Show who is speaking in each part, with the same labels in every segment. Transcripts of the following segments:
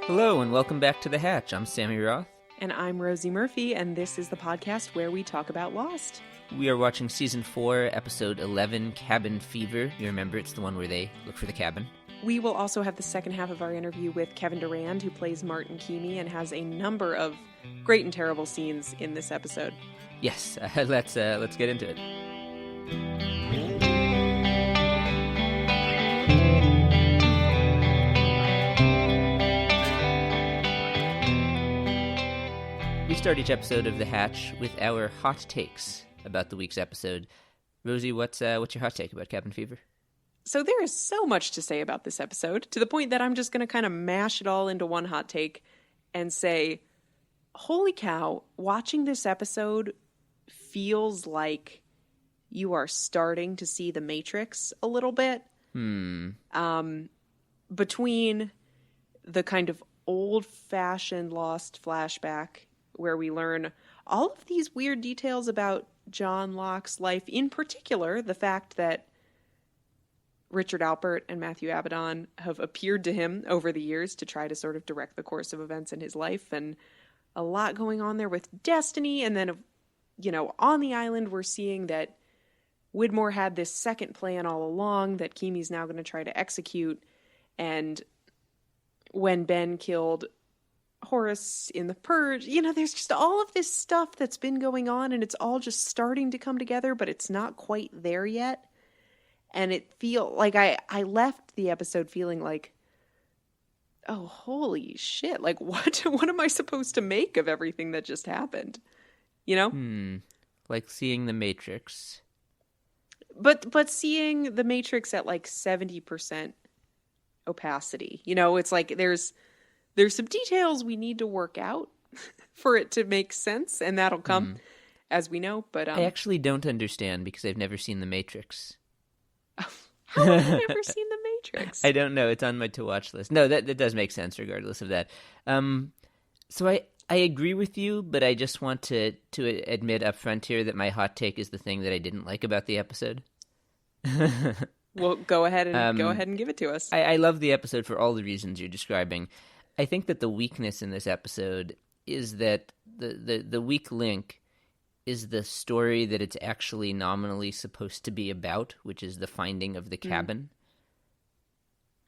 Speaker 1: Hello and welcome back to The Hatch. I'm Sammy Roth.
Speaker 2: And I'm Rosie Murphy, and this is the podcast where we talk about Lost.
Speaker 1: We are watching Season 4, Episode 11, Cabin Fever. You remember, it's the one where they look for the cabin.
Speaker 2: We will also have the second half of our interview with Kevin Durand, who plays Martin Keamy and has a number of great and terrible scenes in this episode.
Speaker 1: Yes, let's get into it. We start each episode of The Hatch with our hot takes about the week's episode. Rosie, what's your hot take about Cabin Fever?
Speaker 2: So there is so much to say about this episode, to the point that I'm just going to kind of mash it all into one hot take and say, holy cow, watching this episode feels like you are starting to see the Matrix a little bit. Between the kind of old-fashioned Lost flashback where we learn all of these weird details about John Locke's life, in particular, the fact that Richard Alpert and Matthew Abaddon have appeared to him over the years to try to sort of direct the course of events in his life, and a lot going on there with destiny. And then, you know, on the island, we're seeing that Widmore had this second plan all along that Keamy's now going to try to execute. And when Ben killed Horace in the Purge, you know, there's just all of this stuff that's been going on, and it's all just starting to come together, but it's not quite there yet. And it feel like I left the episode feeling like, oh, holy shit, like what am I supposed to make of everything that just happened? You know?
Speaker 1: Like seeing the Matrix.
Speaker 2: But seeing the Matrix at like 70% opacity. You know, it's like there's some details we need to work out for it to make sense, and that'll come as we know. But
Speaker 1: I actually don't understand because I've never seen The Matrix.
Speaker 2: How have you never seen The Matrix?
Speaker 1: I don't know. It's on my to-watch list. No, that does make sense regardless of that. So I agree with you, but I just want to admit up front here that my hot take is the thing that I didn't like about the episode.
Speaker 2: Well, go ahead and give it to us.
Speaker 1: I love the episode for all the reasons you're describing. I think that the weakness in this episode is that the weak link is the story that it's actually nominally supposed to be about, which is the finding of the cabin.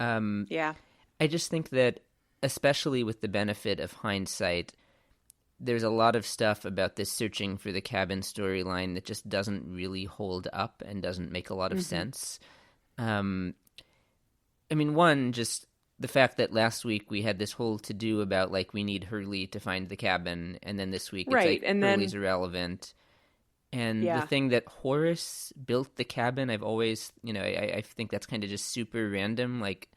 Speaker 2: Yeah.
Speaker 1: I just think that, especially with the benefit of hindsight, there's a lot of stuff about this searching for the cabin storyline that just doesn't really hold up and doesn't make a lot of sense. I mean, one, just the fact that last week we had this whole to-do about, like, we need Hurley to find the cabin, and then this week it's like and Hurley's irrelevant. And the thing that Horace built the cabin, I've always, you know, I think that's kind of just super random. Like,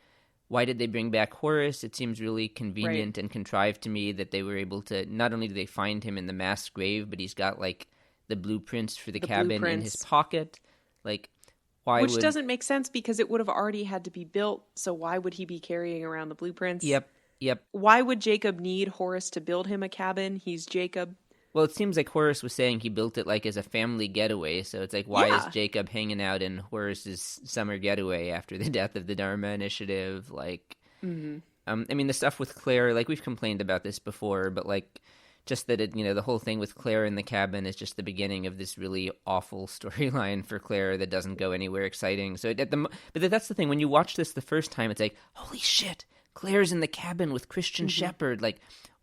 Speaker 1: why did they bring back Horace? It seems really convenient and contrived to me that they were able to, not only do they find him in the mass grave, but he's got, like, the blueprints for the cabin in his pocket. Like,
Speaker 2: Which doesn't make sense because it would have already had to be built, so why would he be carrying around the blueprints?
Speaker 1: Yep.
Speaker 2: Why would Jacob need Horace to build him a cabin? He's Jacob.
Speaker 1: Well, it seems like Horace was saying he built it like as a family getaway, so it's like, why is Jacob hanging out in Horace's summer getaway after the death of the Dharma Initiative? Like, I mean, the stuff with Claire, like, we've complained about this before, but, like, just that, it, you know, the whole thing with Claire in the cabin is just the beginning of this really awful storyline for Claire that doesn't go anywhere exciting. So, but that's the thing. When you watch this the first time, it's like, holy shit, Claire's in the cabin with Christian Shepherd. Like,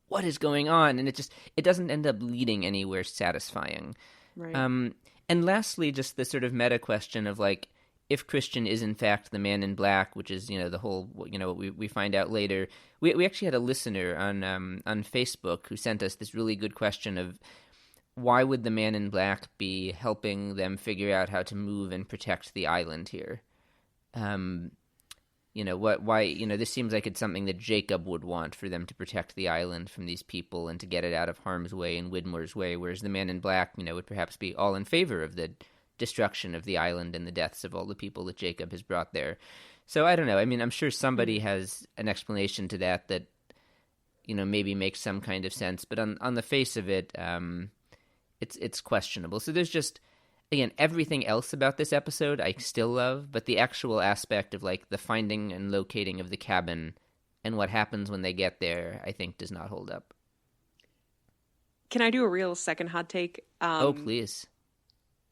Speaker 1: what is going on? And it doesn't end up leading anywhere satisfying.
Speaker 2: Right.
Speaker 1: And lastly, just the sort of meta question of, like, if Christian is in fact the man in black, which is, you know, the whole, you know, what we find out later. We actually had a listener on Facebook who sent us this really good question of why would the man in black be helping them figure out how to move and protect the island here? You know, why, you know, this seems like it's something that Jacob would want for them to protect the island from these people and to get it out of harm's way and Widmore's way, whereas the man in black, you know, would perhaps be all in favor of the destruction of the island and the deaths of all the people that Jacob has brought there. So I don't know. I mean, I'm sure somebody has an explanation to that, you know, maybe makes some kind of sense, but on the face of it, it's questionable. So there's just, again, everything else about this episode I still love, but the actual aspect of, like, the finding and locating of the cabin and what happens when they get there, I think, does not hold up.
Speaker 2: Can I do a real second hot take?
Speaker 1: Oh, please.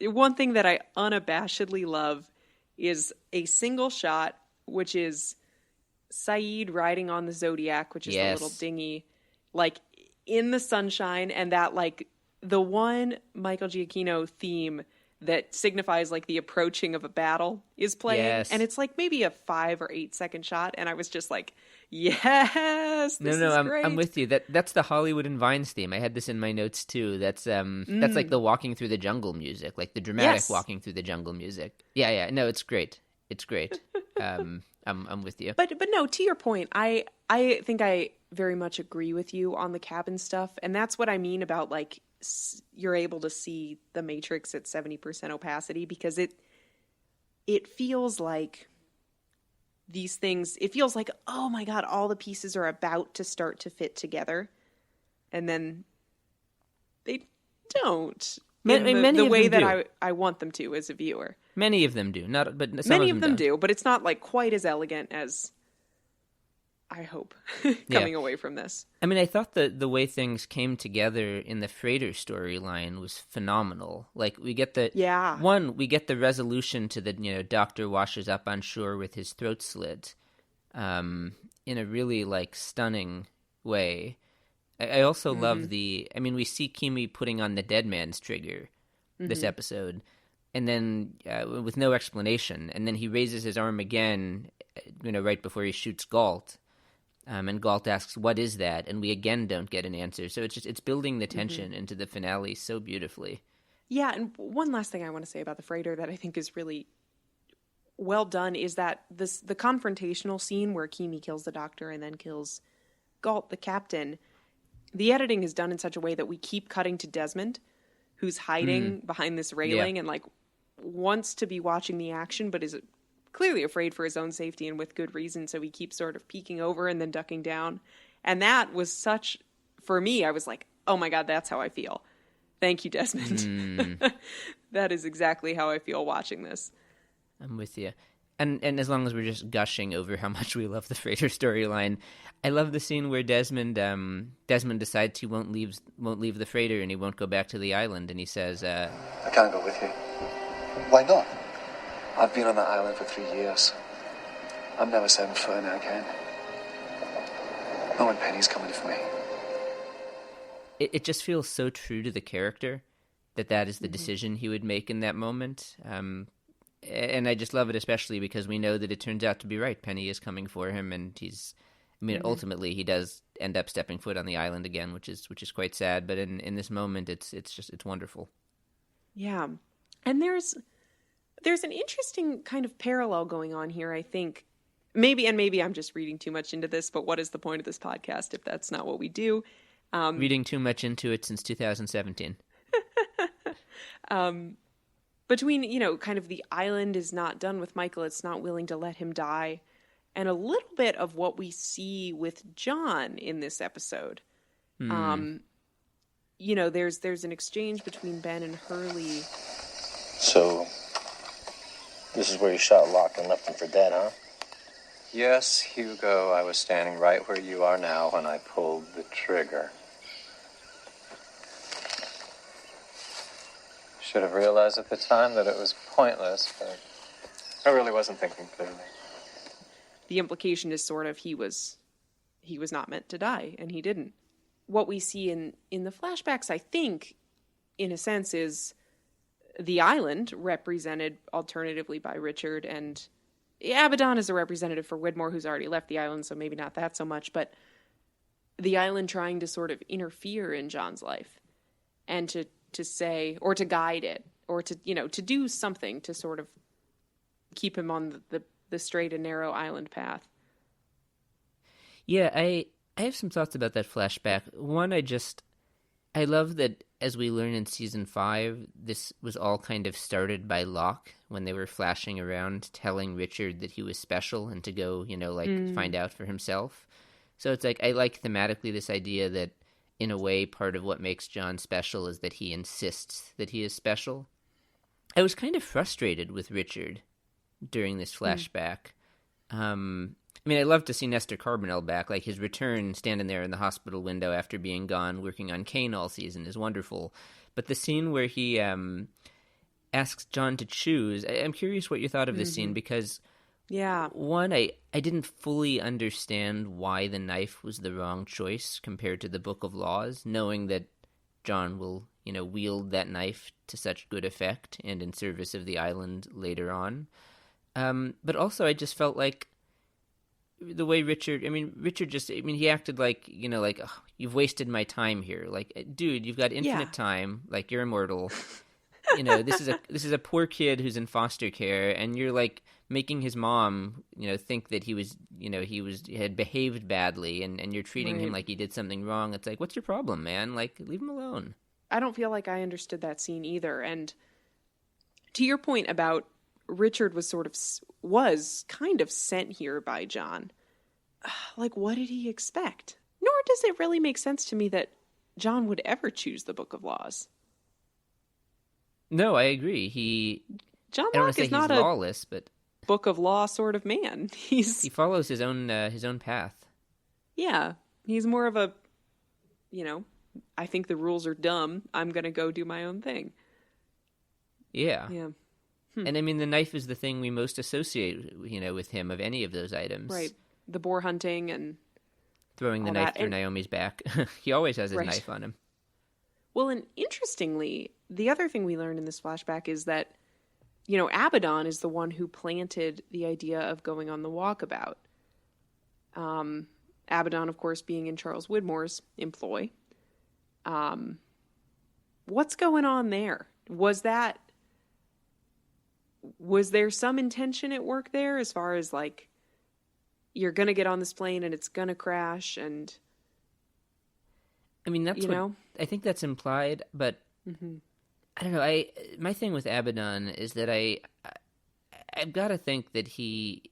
Speaker 2: One thing that I unabashedly love is a single shot, which is Sayid riding on the Zodiac, which is the little dinghy, like in the sunshine, and that like the one Michael Giacchino theme that signifies like the approaching of a battle is playing.
Speaker 1: Yes.
Speaker 2: And it's like maybe a 5 or 8 second shot. And I was just like, yes, this is great.
Speaker 1: I'm with you. That's the Hollywood and Vines theme. I had this in my notes too. That's like the walking through the jungle music, like the dramatic walking through the jungle music. Yeah. No, it's great. It's great. I'm with you.
Speaker 2: But no, to your point, I think I very much agree with you on the cabin stuff. And that's what I mean about like, you're able to see the Matrix at 70% opacity, because it feels like these things, it feels like, oh my God, all the pieces are about to start to fit together. And then they don't. The way that I want them to as a viewer.
Speaker 1: Many of them do.
Speaker 2: Many of them do, but it's not like quite as elegant as I hope coming away from this.
Speaker 1: I mean, I thought the way things came together in the freighter storyline was phenomenal. Like we get the resolution to the, doctor washes up on shore with his throat slit, in a really like stunning way. I also love we see Keamy putting on the dead man's trigger this episode, and then with no explanation, and then he raises his arm again, right before he shoots Galt. And Galt asks, "What is that?" And we again don't get an answer. So it's building the tension into the finale so beautifully. Yeah,
Speaker 2: and one last thing I want to say about the freighter that I think is really well done is that the confrontational scene where Keamy kills the doctor and then kills Galt, the captain. The editing is done in such a way that we keep cutting to Desmond, who's hiding behind this railing and like wants to be watching the action, but is clearly afraid for his own safety and with good reason. So he keeps sort of peeking over and then ducking down. And that was for me, I was like, oh my God, that's how I feel. Thank you, Desmond. That is exactly how I feel watching this.
Speaker 1: I'm with you. And as long as we're just gushing over how much we love the freighter storyline, I love the scene where Desmond decides he won't leave the freighter and he won't go back to the island, and he says,
Speaker 3: I can't go with you. Why not? I've been on that island for 3 years. I'm never setting foot in it again. No one Penny's coming for me.
Speaker 1: It just feels so true to the character that is the decision he would make in that moment. And I just love it, especially because we know that it turns out to be right. Penny is coming for him, and ultimately he does end up stepping foot on the island again, which is quite sad. But in this moment, it's wonderful.
Speaker 2: Yeah, and there's an interesting kind of parallel going on here, I think. Maybe I'm just reading too much into this, but what is the point of this podcast if that's not what we do?
Speaker 1: Reading too much into it since 2017.
Speaker 2: Between, kind of the island is not done with Michael, it's not willing to let him die, and a little bit of what we see with John in this episode. There's an exchange between Ben and Hurley.
Speaker 4: So, this is where you shot Locke and left him for dead, huh?
Speaker 5: Yes, Hugo, I was standing right where you are now when I pulled the trigger. Should have realized at the time that it was pointless, but I really wasn't thinking clearly.
Speaker 2: The implication is sort of he was not meant to die, and he didn't. What we see in the flashbacks, I think, in a sense, is the island represented alternatively by Richard, and Abaddon is a representative for Widmore, who's already left the island, so maybe not that so much, but the island trying to sort of interfere in John's life and to say, or to guide it, or to do something to sort of keep him on the straight and narrow island path.
Speaker 1: Yeah, I have some thoughts about that flashback. One, I love that as we learn in season 5, this was all kind of started by Locke when they were flashing around telling Richard that he was special and to go, find out for himself. So it's like, I like thematically this idea that in a way, part of what makes John special is that he insists that he is special. I was kind of frustrated with Richard during this flashback. I mean, I love to see Nestor Carbonell back. Like, his return, standing there in the hospital window after being gone, working on Kane all season, is wonderful. But the scene where he asks John to choose, I'm curious what you thought of this scene, because,
Speaker 2: Yeah.
Speaker 1: one, I didn't fully understand why the knife was the wrong choice compared to the Book of Laws, knowing that John will, wield that knife to such good effect and in service of the island later on. But also, I just felt like the way Richard he acted like, "Oh, you've wasted my time here." Like, dude, you've got infinite time. Like, you're immortal. This is a poor kid who's in foster care, and you're like making his mom, think that he had behaved badly, and you're treating him like he did something wrong. It's like, what's your problem, man? Like, leave him alone.
Speaker 2: I don't feel like I understood that scene either. And to your point about Richard was kind of sent here by John. Like, what did he expect? Nor does it really make sense to me that John would ever choose the Book of Laws.
Speaker 1: No, I agree.
Speaker 2: John
Speaker 1: I don't want
Speaker 2: Locke
Speaker 1: to say
Speaker 2: is not
Speaker 1: he's
Speaker 2: a
Speaker 1: lawless, but
Speaker 2: Book of Law sort of man.
Speaker 1: he follows his own path.
Speaker 2: Yeah, he's more of a, I think the rules are dumb. I'm going to go do my own thing.
Speaker 1: Yeah.
Speaker 2: Yeah.
Speaker 1: And I mean, the knife is the thing we most associate, with him of any of those items.
Speaker 2: Right. The boar hunting and
Speaker 1: throwing the knife through Naomi's back. He always has his knife on him.
Speaker 2: Well, and interestingly, the other thing we learned in this flashback is that, Abaddon is the one who planted the idea of going on the walkabout. Abaddon, of course, being in Charles Widmore's employ. What's going on there? Was there some intention at work there as far as, like, you're going to get on this plane and it's going to crash and...
Speaker 1: I mean, that's I think that's implied, but I don't know. My thing with Abaddon is that I've got to think that he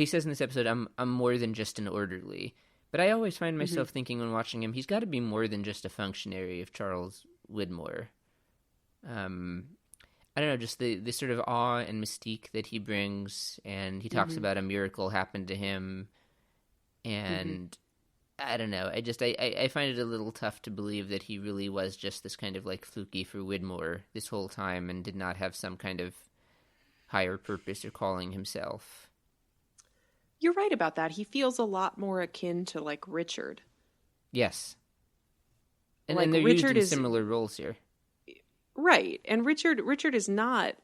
Speaker 1: says in this episode, I'm more than just an orderly. But I always find myself thinking when watching him, he's got to be more than just a functionary of Charles Widmore. I don't know, just the sort of awe and mystique that he brings, and he talks about a miracle happened to him, and I don't know, I find it a little tough to believe that he really was just this kind of like fluky for Widmore this whole time and did not have some kind of higher purpose or calling himself.
Speaker 2: You're right about that. He feels a lot more akin to, like, Richard.
Speaker 1: Yes. And
Speaker 2: like,
Speaker 1: they're
Speaker 2: Richard
Speaker 1: used in similar roles here.
Speaker 2: Right. And Richard is not,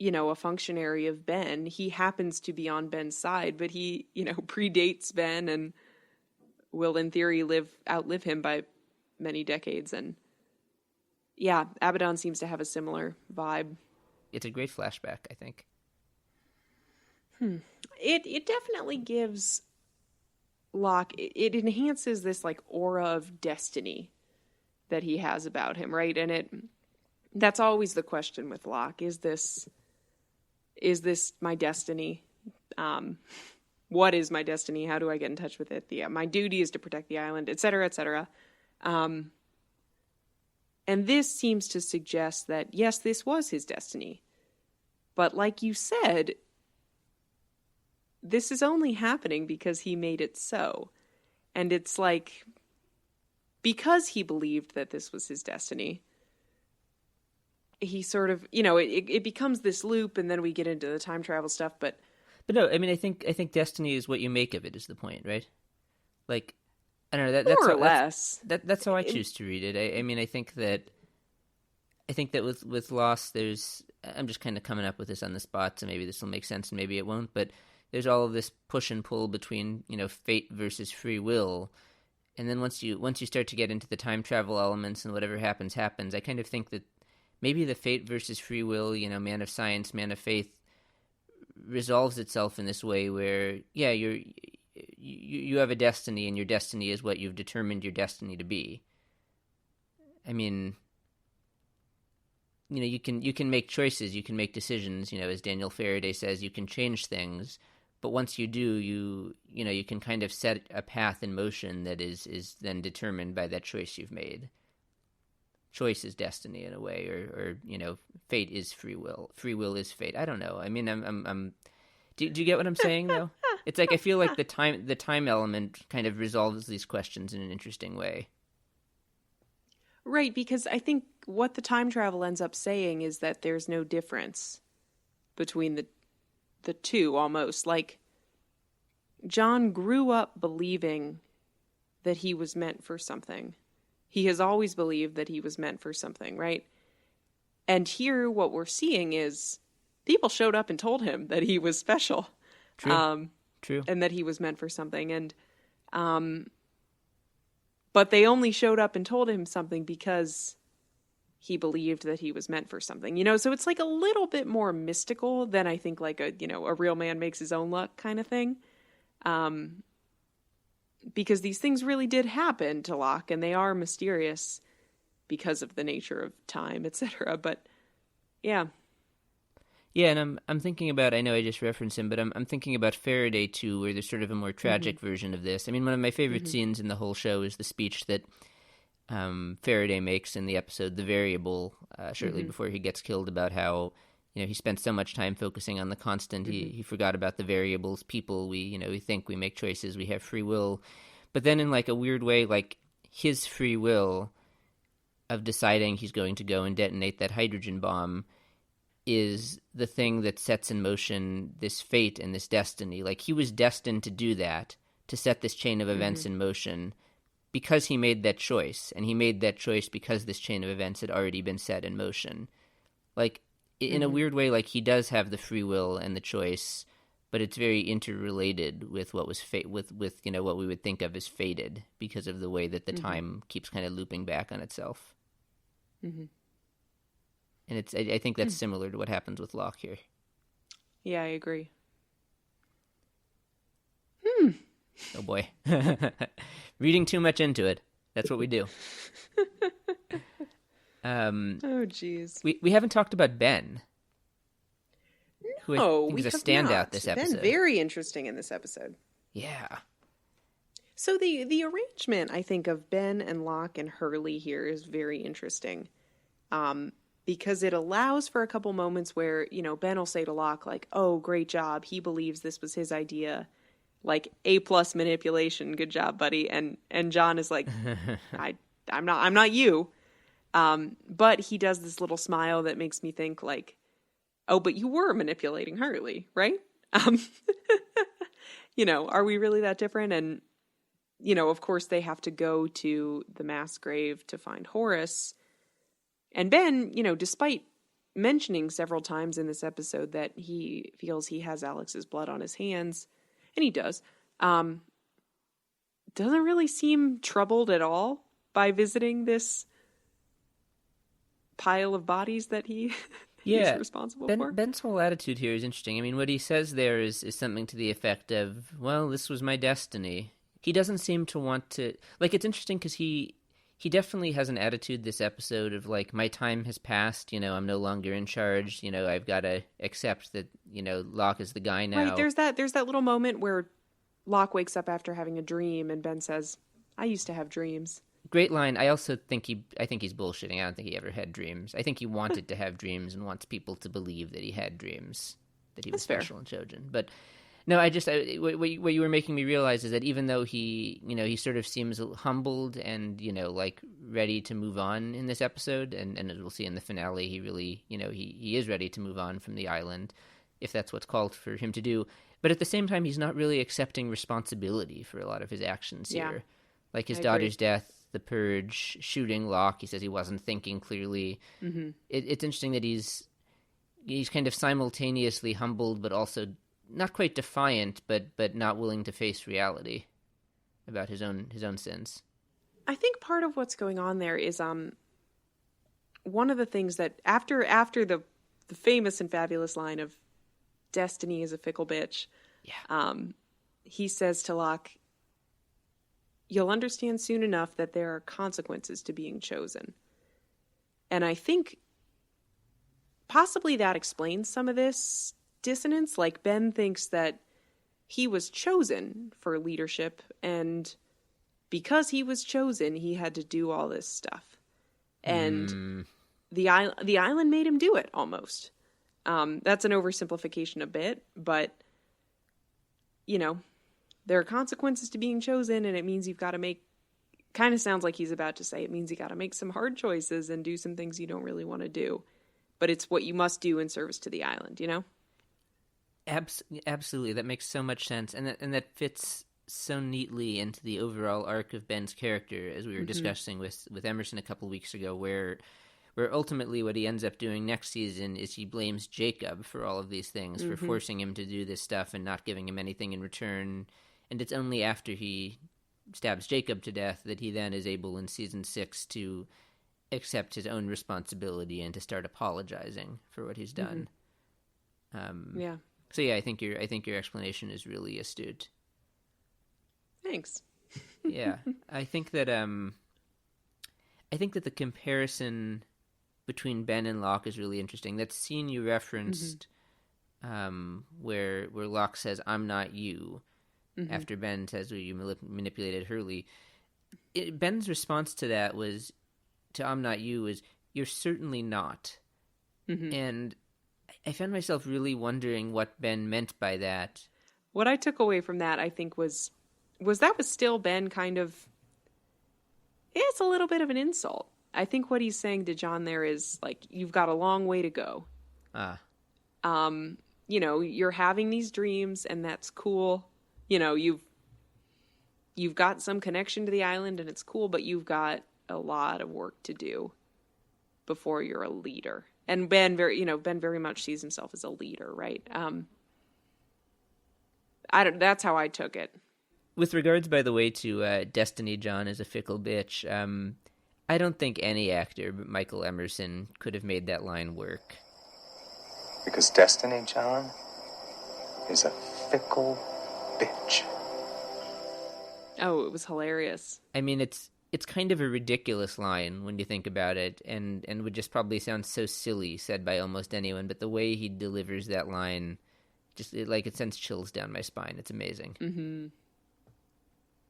Speaker 2: a functionary of Ben. He happens to be on Ben's side, but he, predates Ben and will, in theory, outlive him by many decades. And yeah, Abaddon seems to have a similar vibe.
Speaker 1: It's a great flashback, I think.
Speaker 2: It definitely gives Locke, it enhances this, like, aura of destiny that he has about him, right? And that's always the question with Locke. Is this my destiny? What is my destiny? How do I get in touch with it? My duty is to protect the island, et cetera, et cetera. And this seems to suggest that, yes, this was his destiny. But like you said, this is only happening because he made it so. And it's like, because he believed that this was his destiny, he sort of, it becomes this loop, and then we get into the time travel stuff, But
Speaker 1: no, I mean, I think destiny is what you make of it is the point, right? Like, I don't know,
Speaker 2: more or less.
Speaker 1: That's how I choose to read it. I mean, I think that with Lost, I'm just kind of coming up with this on the spot, so maybe this will make sense and maybe it won't, but there's all of this push and pull between, fate versus free will. And then once you start to get into the time travel elements and whatever happens, I kind of think that maybe the fate versus free will, man of science, man of faith, resolves itself in this way where, yeah, you have a destiny, and your destiny is what you've determined your destiny to be. I mean, you can make choices, you can make decisions, as Daniel Faraday says, you can change things, but once you do, you can kind of set a path in motion that is then determined by that choice you've made. Choice is destiny in a way, or fate is free will. Free will is fate. I don't know. I mean, do you get what I'm saying though? It's like I feel like the time element kind of resolves these questions in an interesting way.
Speaker 2: Right, because I think what the time travel ends up saying is that there's no difference between the two, almost. Like, John grew up believing that he was meant for something. He has always believed that he was meant for something, right? And here what we're seeing is people showed up and told him that he was special.
Speaker 1: True.
Speaker 2: And that he was meant for something. And but they only showed up and told him something because he believed that he was meant for something. You know, so it's like a little bit more mystical than I think like a real man makes his own luck kind of thing. Because these things really did happen to Locke, and they are mysterious because of the nature of time, etc. But yeah.
Speaker 1: Yeah, and I'm thinking about, I know I just referenced him, but I'm thinking about Faraday too, where there's sort of a more tragic version of this. I mean, one of my favorite scenes in the whole show is the speech that Faraday makes in the episode The Variable, shortly before he gets killed, about how, he spent so much time focusing on the constant, he forgot about the variables, people, we think, we make choices, we have free will. But then in like a weird way, like his free will of deciding he's going to go and detonate that hydrogen bomb is the thing that sets in motion this fate and this destiny. Like, he was destined to do that, to set this chain of events in motion, because he made that choice. And he made that choice because this chain of events had already been set in motion. Like, in a weird way, like, he does have the free will and the choice, but it's very interrelated with what was with what we would think of as fated, because of the way that the time keeps kind of looping back on itself. Mm-hmm. And I think that's similar to what happens with Locke here.
Speaker 2: Yeah, I agree.
Speaker 1: Oh boy. Reading too much into it. That's what we do.
Speaker 2: Oh, jeez.
Speaker 1: We haven't talked about Ben. Who I think
Speaker 2: we
Speaker 1: is a
Speaker 2: have
Speaker 1: standout
Speaker 2: not.
Speaker 1: this episode.
Speaker 2: Ben, very interesting in this episode.
Speaker 1: Yeah.
Speaker 2: So the arrangement, I think, of Ben and Locke and Hurley here is very interesting. Because it allows for a couple moments where, Ben will say to Locke, like, oh, great job. He believes this was his idea. Like, A+ manipulation. Good job, buddy. And John is like, I'm not you. But he does this little smile that makes me think, like, oh, but you were manipulating Hurley, right? Are we really that different? And, of course they have to go to the mass grave to find Horace. And Ben, despite mentioning several times in this episode that he feels he has Alex's blood on his hands, and he does, doesn't really seem troubled at all by visiting this pile of bodies that he's responsible for.
Speaker 1: Ben's whole attitude here is interesting. I mean, what he says there is something to the effect of, well, this was my destiny. He doesn't seem to want to... Like, it's interesting because he definitely has an attitude this episode of, like, my time has passed, I'm no longer in charge, I've got to accept that, Locke is the guy now.
Speaker 2: Right, there's that little moment where Locke wakes up after having a dream and Ben says, I used to have dreams.
Speaker 1: Great line. I also think he's bullshitting. I don't think he ever had dreams. I think he wanted to have dreams and wants people to believe that he had dreams, that he was special and chosen. But no, what you were making me realize is that even though he sort of seems humbled and, like ready to move on in this episode, and as we'll see in the finale, he really, he is ready to move on from the island, if that's what's called for him to do. But at the same time, he's not really accepting responsibility for a lot of his actions here. Like his daughter's death, the purge, shooting Locke. He says he wasn't thinking clearly. Mm-hmm. It's interesting that he's kind of simultaneously humbled, but also not quite defiant, but not willing to face reality about his own sins.
Speaker 2: I think part of what's going on there is one of the things that after the famous and fabulous line of "Destiny is a fickle bitch," he says to Locke, "You'll understand soon enough that there are consequences to being chosen." And I think possibly that explains some of this dissonance. Like, Ben thinks that he was chosen for leadership, and because he was chosen, he had to do all this stuff. And the island made him do it, almost. That's an oversimplification a bit, but you know, there are consequences to being chosen, and it means you've got to make, kind of sounds like he's about to say, it means you got to make some hard choices and do some things you don't really want to do. But it's what you must do in service to the island, you know?
Speaker 1: Absolutely. That makes so much sense. And that fits so neatly into the overall arc of Ben's character, as we were discussing with Emerson a couple weeks ago, where ultimately what he ends up doing next season is he blames Jacob for all of these things, for forcing him to do this stuff and not giving him anything in return. And it's only after he stabs Jacob to death that he then is able in season 6 to accept his own responsibility and to start apologizing for what he's done.
Speaker 2: Yeah.
Speaker 1: So yeah, I think your explanation is really astute.
Speaker 2: Thanks.
Speaker 1: Yeah, I think that the comparison between Ben and Locke is really interesting. That scene you referenced, where Locke says, "I'm not you," after Ben says, "Well, you manipulated Hurley." Ben's response to that was, to "I'm not you," was, "You're certainly not." And I found myself really wondering what Ben meant by that.
Speaker 2: What I took away from that, I think, was that was still Ben kind of, it's a little bit of an insult. I think what he's saying to John there is, like, you've got a long way to go. You know, you're having these dreams, and that's cool. You know, you've got some connection to the island, and it's cool, but you've got a lot of work to do before you're a leader. And Ben very much sees himself as a leader, right? That's how I took it.
Speaker 1: With regards, by the way, to Destiny John as a fickle bitch, I don't think any actor but Michael Emerson could have made that line work.
Speaker 5: Because Destiny John is a fickle bitch.
Speaker 2: Oh, it was hilarious.
Speaker 1: I mean, it's kind of a ridiculous line when you think about it, and would just probably sound so silly said by almost anyone, but the way he delivers that line, it sends chills down my spine. It's amazing.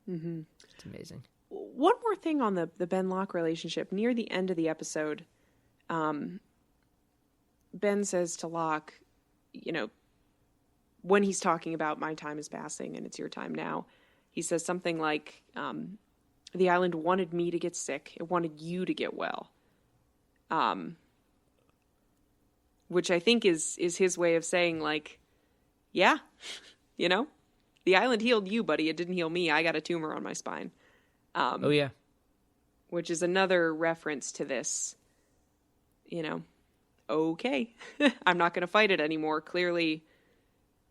Speaker 1: It's amazing.
Speaker 2: One more thing on the Ben Locke relationship. Near the end of the episode, Ben says to Locke, you know, when he's talking about my time is passing and it's your time now, he says something like, the island wanted me to get sick. It wanted you to get well. Which I think is his way of saying, like, yeah, you know, the island healed you, buddy. It didn't heal me. I got a tumor on my spine.
Speaker 1: Oh, yeah.
Speaker 2: Which is another reference to this, you know, okay, I'm not going to fight it anymore. Clearly,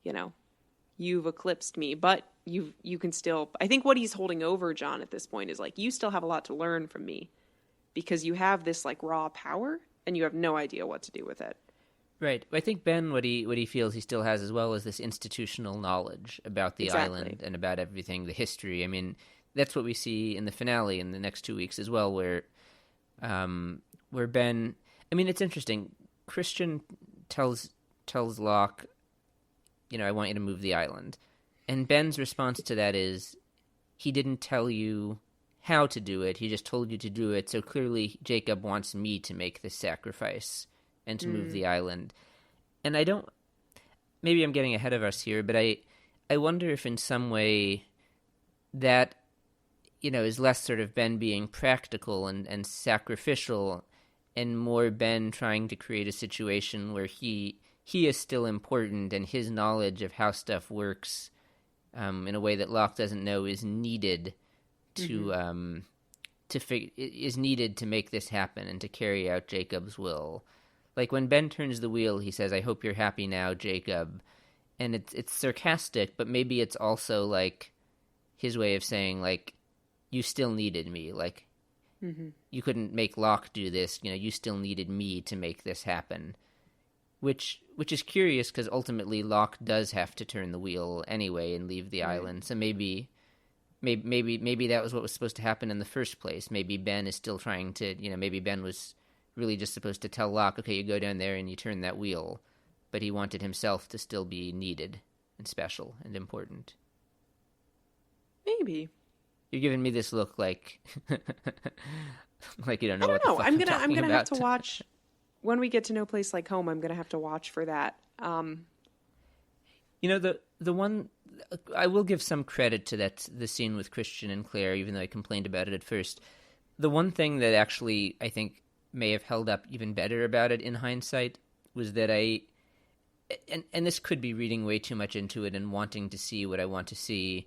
Speaker 2: you know, you've eclipsed me, but you can still, I think what he's holding over John at this point is like, you still have a lot to learn from me because you have this like raw power and you have no idea what to do with it.
Speaker 1: Right. I think Ben, what he feels he still has as well is this institutional knowledge about the island and about everything, the history. I mean, that's what we see in the finale in the next 2 weeks as well, where Ben, I mean, it's interesting. Christian tells Locke, you know, I want you to move the island. And Ben's response to that is, he didn't tell you how to do it. He just told you to do it. So clearly Jacob wants me to make this sacrifice and to move the island. And I don't, maybe I'm getting ahead of us here, but I wonder if in some way that, you know, is less sort of Ben being practical and sacrificial and more Ben trying to create a situation where he is still important and his knowledge of how stuff works in a way that Locke doesn't know is needed to is needed to make this happen and to carry out Jacob's will. Like when Ben turns the wheel, he says, "I hope you're happy now, Jacob," and it's sarcastic, but maybe it's also like his way of saying, like, you still needed me, like you couldn't make Locke do this, you know, you still needed me to make this happen. Which is curious because ultimately Locke does have to turn the wheel anyway and leave the island. So maybe that was what was supposed to happen in the first place. Maybe Ben is still trying to, you know, maybe Ben was really just supposed to tell Locke, okay, you go down there and you turn that wheel. But he wanted himself to still be needed and special and important.
Speaker 2: Maybe.
Speaker 1: You're giving me this look like like you don't know what the fuck
Speaker 2: I'm
Speaker 1: talking
Speaker 2: gonna have
Speaker 1: about.
Speaker 2: to watch when we get to No Place Like Home. I'm gonna have to watch for that.
Speaker 1: The one I will give some credit to the scene with Christian and Claire, even though I complained about it at first. The one thing that actually I think may have held up even better about it in hindsight was that and this could be reading way too much into it and wanting to see what I want to see,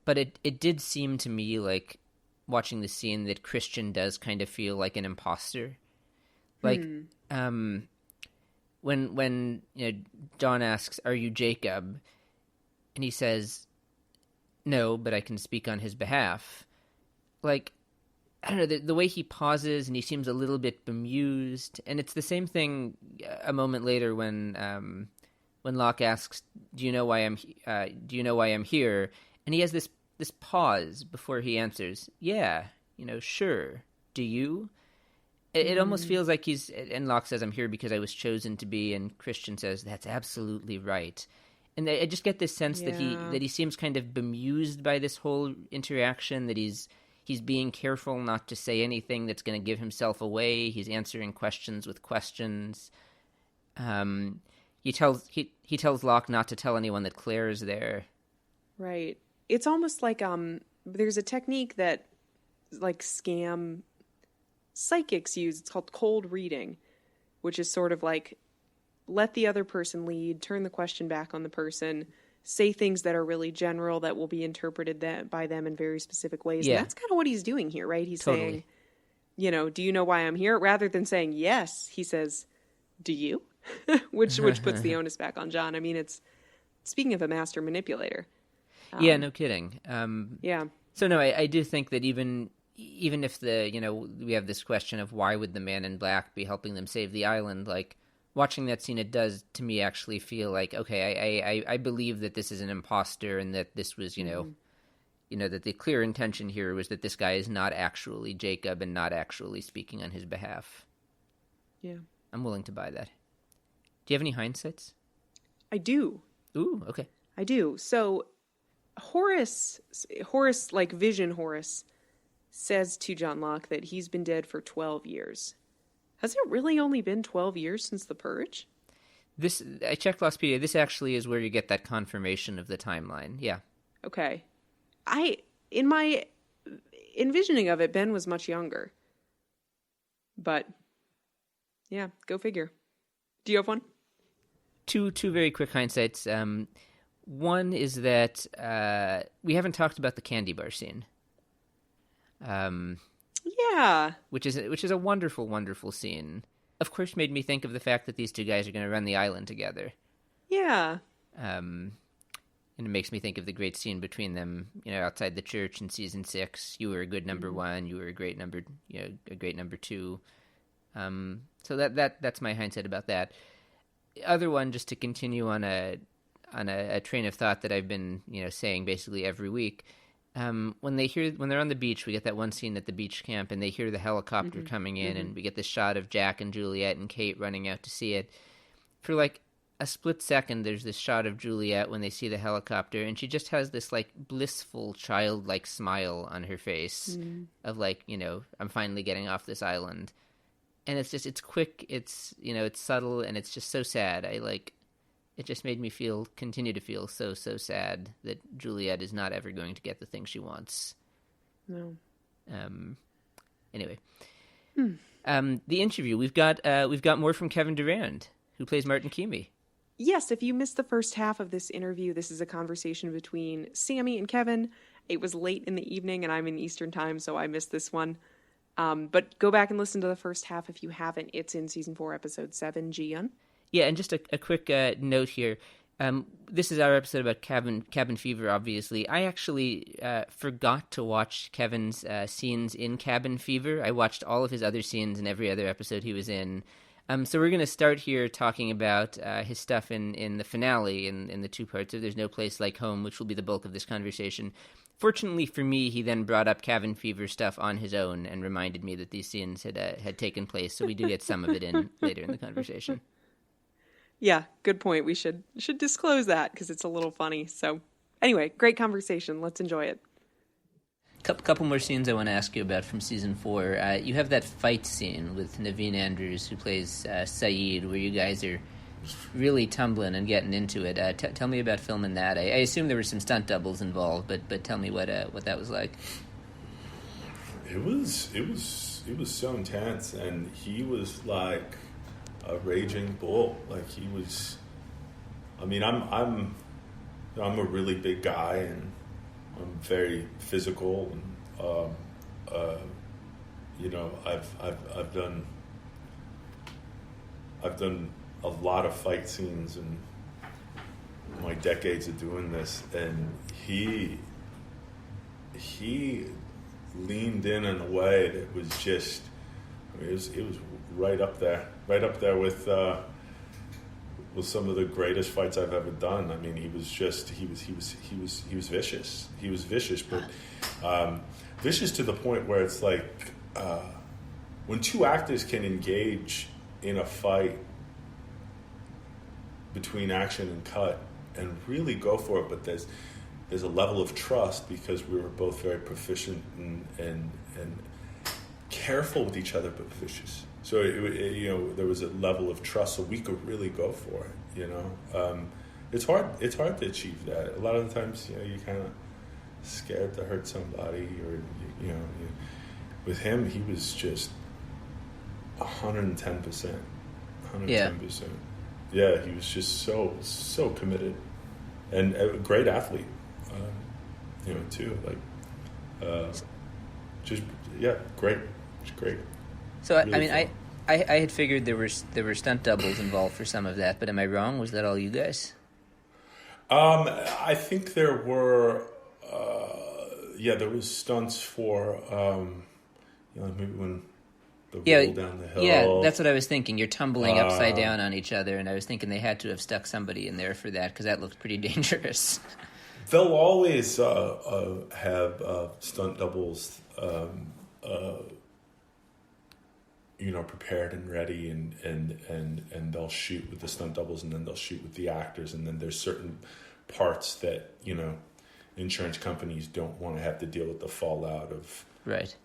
Speaker 1: but it did seem to me like watching the scene that Christian does kind of feel like an imposter. Like, when John asks, "Are you Jacob?" and he says, "No, but I can speak on his behalf." Like, I don't know, the way he pauses and he seems a little bit bemused, and it's the same thing a moment later when Locke asks, "Do you know why I'm here?" And he has this pause before he answers, "Yeah, sure. Do you?" It almost feels like and Locke says, "I'm here because I was chosen to be," and Christian says, "That's absolutely right." And I just get this sense that he seems kind of bemused by this whole interaction, that he's being careful not to say anything that's going to give himself away. He's answering questions with questions. He tells Locke not to tell anyone that Claire is there.
Speaker 2: Right. It's almost like there's a technique that like scam psychics use. It's called cold reading, which is sort of like let the other person lead, turn the question back on the person, say things that are really general that will be interpreted by them in very specific ways.
Speaker 1: Yeah.
Speaker 2: And that's kind of what he's doing here, right? He's
Speaker 1: Totally.
Speaker 2: saying, do you know why I'm here? Rather than saying yes, he says, do you? which puts the onus back on John. I mean, it's speaking of a master manipulator.
Speaker 1: Yeah, no kidding.
Speaker 2: Yeah.
Speaker 1: So no, I do think that even if we have this question of why would the man in black be helping them save the island, like watching that scene, it does to me actually feel like, okay, I believe that this is an imposter and that this was, that the clear intention here was that this guy is not actually Jacob and not actually speaking on his behalf.
Speaker 2: Yeah.
Speaker 1: I'm willing to buy that. Do you have any hindsights?
Speaker 2: I do.
Speaker 1: Ooh, okay.
Speaker 2: I do. So Horace, like Vision Horace, says to John Locke that he's been dead for 12 years. Has it really only been 12 years since the Purge?
Speaker 1: I checked Lostpedia. This actually is where you get that confirmation of the timeline. Yeah.
Speaker 2: Okay. In my envisioning of it, Ben was much younger. But, yeah, go figure. Do you have one?
Speaker 1: Two very quick hindsights. One is that we haven't talked about the candy bar scene.
Speaker 2: Yeah.
Speaker 1: Which is a wonderful, wonderful scene. Of course, made me think of the fact that these two guys are going to run the island together.
Speaker 2: Yeah.
Speaker 1: And it makes me think of the great scene between them, outside the church in season 6. You were a good number 1. You were a great number, a great number 2. So that's my hindsight about that. The other one, just to continue on a train of thought that I've been, saying basically every week. When they're on the beach, we get that one scene at the beach camp, and they hear the helicopter coming in, and we get this shot of Jack and Juliet and Kate running out to see it. For like a split second, there's this shot of Juliet when they see the helicopter, and she just has this like blissful, childlike smile on her face of like, I'm finally getting off this island. And it's quick, it's subtle, and it's just so sad. It just made me continue to feel so, so sad that Juliet is not ever going to get the thing she wants.
Speaker 2: No.
Speaker 1: Anyway. The interview, we've got more from Kevin Durand, who plays Martin Keamy.
Speaker 2: Yes, if you missed the first half of this interview, this is a conversation between Sammy and Kevin. It was late in the evening, and I'm in Eastern time, so I missed this one. But go back and listen to the first half if you haven't. It's in Season 4, Episode 7, Jian.
Speaker 1: Yeah, and just a quick note here. This is our episode about Cabin Fever, obviously. I actually forgot to watch Kevin's scenes in Cabin Fever. I watched all of his other scenes in every other episode he was in. So we're going to start here talking about his stuff in the finale, in the 2 parts of There's No Place Like Home, which will be the bulk of this conversation. Fortunately for me, he then brought up Cabin Fever stuff on his own and reminded me that these scenes had taken place, so we do get some of it in later in the conversation.
Speaker 2: Yeah, good point. We should disclose that because it's a little funny. So anyway, great conversation. Let's enjoy it.
Speaker 1: Couple more scenes I want to ask you about from Season 4. You have that fight scene with Naveen Andrews, who plays Sayid, where you guys are really tumbling and getting into it. Tell me about filming that. I assume there were some stunt doubles involved, but tell me what that was like.
Speaker 6: It was so intense, and he was like a raging bull. Like he was. I mean, I'm a really big guy, and I'm very physical, and I've done a lot of fight scenes in my decades of doing this, and he leaned in a way that was just, I mean, it was right up there with some of the greatest fights I've ever done. I mean, he was vicious. He was vicious, but vicious to the point where it's like when two actors can engage in a fight between action and cut and really go for it, but there's a level of trust because we were both very proficient and careful with each other, but vicious. So there was a level of trust, so we could really go for it. It's hard to achieve that. A lot of the times, you're kind of scared to hurt somebody, or with him, he was just 110%, 110%. Yeah, he was just so committed, and a great athlete. Too, like, great. It's great.
Speaker 1: So really, I mean,
Speaker 6: fun.
Speaker 1: I had figured there were stunt doubles involved for some of that, but am I wrong? Was that all you guys?
Speaker 6: I think there were, there was stunts for, maybe when the roll down the hill.
Speaker 1: Yeah, that's what I was thinking. You're tumbling upside down on each other, and I was thinking they had to have stuck somebody in there for that because that looked pretty dangerous.
Speaker 6: They'll always have stunt doubles, prepared and ready, and they'll shoot with the stunt doubles, and then they'll shoot with the actors, and then there's certain parts that insurance companies don't want to have to deal with the fallout of, right?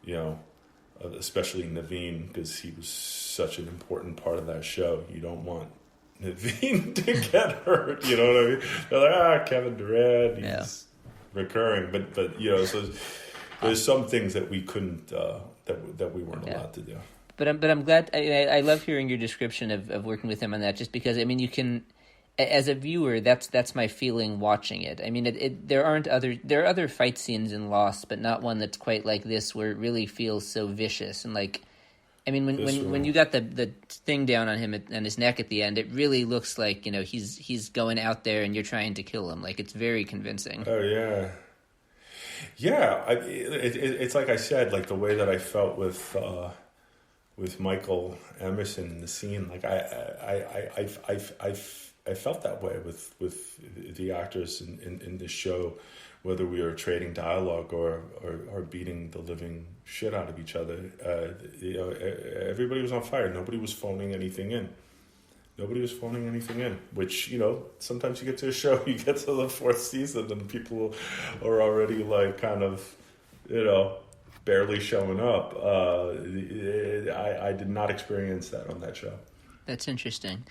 Speaker 6: Especially Naveen, because he was such an important part of that show. You don't want Naveen to get hurt, you know what I mean? They're like, Kevin Durand, he's recurring, but so there's some things that we couldn't, that we weren't allowed to do.
Speaker 1: But I'm glad. I love hearing your description of working with him on that, just because I mean you can, as a viewer, that's my feeling watching it. I mean, there are other fight scenes in Lost, but not one that's quite like this, where it really feels so vicious and like. I mean, when you got the thing down on him and his neck at the end, it really looks like he's going out there and you're trying to kill him. Like, it's very convincing.
Speaker 6: Oh yeah, yeah. It's like I said, like the way that I felt with Michael Emerson in the scene. Like I felt that way with the actors in this show, whether we were trading dialogue or beating the living shit out of each other. Everybody was on fire. Nobody was phoning anything in. Which, sometimes you get to a show, you get to the fourth season, and people are already like kind of, barely showing up. I did not experience that on that show.
Speaker 1: That's interesting.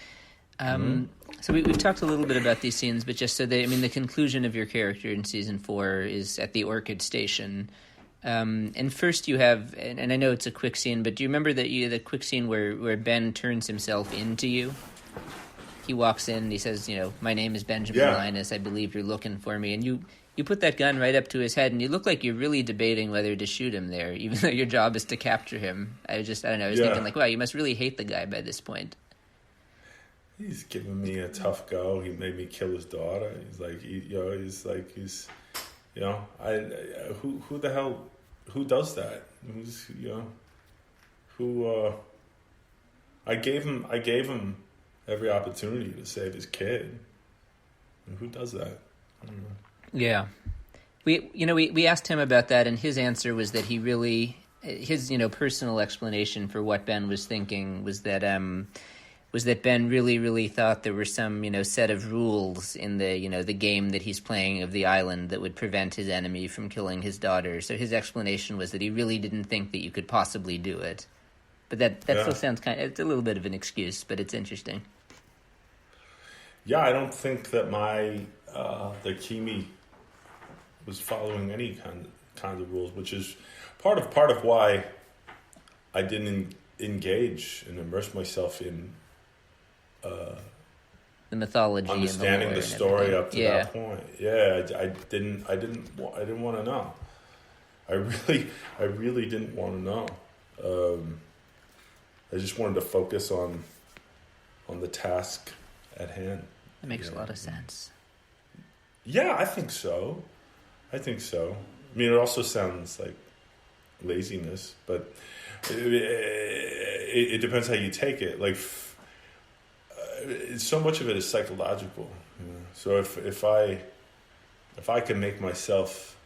Speaker 1: So we've talked a little bit about these scenes, but just so the conclusion of your character in season 4 is at the Orchid Station. And first you have, and I know it's a quick scene, but do you remember the quick scene where Ben turns himself into you? He walks in and he says, my name is Benjamin Linus. I believe you're looking for me. And you put that gun right up to his head, and you look like you're really debating whether to shoot him there, even though your job is to capture him. I was thinking like, wow, you must really hate the guy by this point.
Speaker 6: He's giving me a tough go. He made me kill his daughter. Who the hell, who does that? I gave him every opportunity to save his kid. And who does that? I don't know.
Speaker 1: Yeah. We asked him about that, and his answer was that he really, his, personal explanation for what Ben was thinking was that Ben really, really thought there were some, set of rules in the game that he's playing of the island that would prevent his enemy from killing his daughter. So his explanation was that he really didn't think that you could possibly do it. But that still sounds it's a little bit of an excuse, but it's interesting.
Speaker 6: yeah, I don't think that the Keamy was following any kind of rules, which is part of why I didn't engage and immerse myself in
Speaker 1: the mythology,
Speaker 6: understanding
Speaker 1: and
Speaker 6: the story up to that point. Yeah, I didn't want to know. I really didn't want to know. I just wanted to focus on the task at hand.
Speaker 1: That makes a lot of sense.
Speaker 6: Yeah, I think so. I mean, it also sounds like laziness, but it depends how you take it. Like, so much of it is psychological. So if I can make myself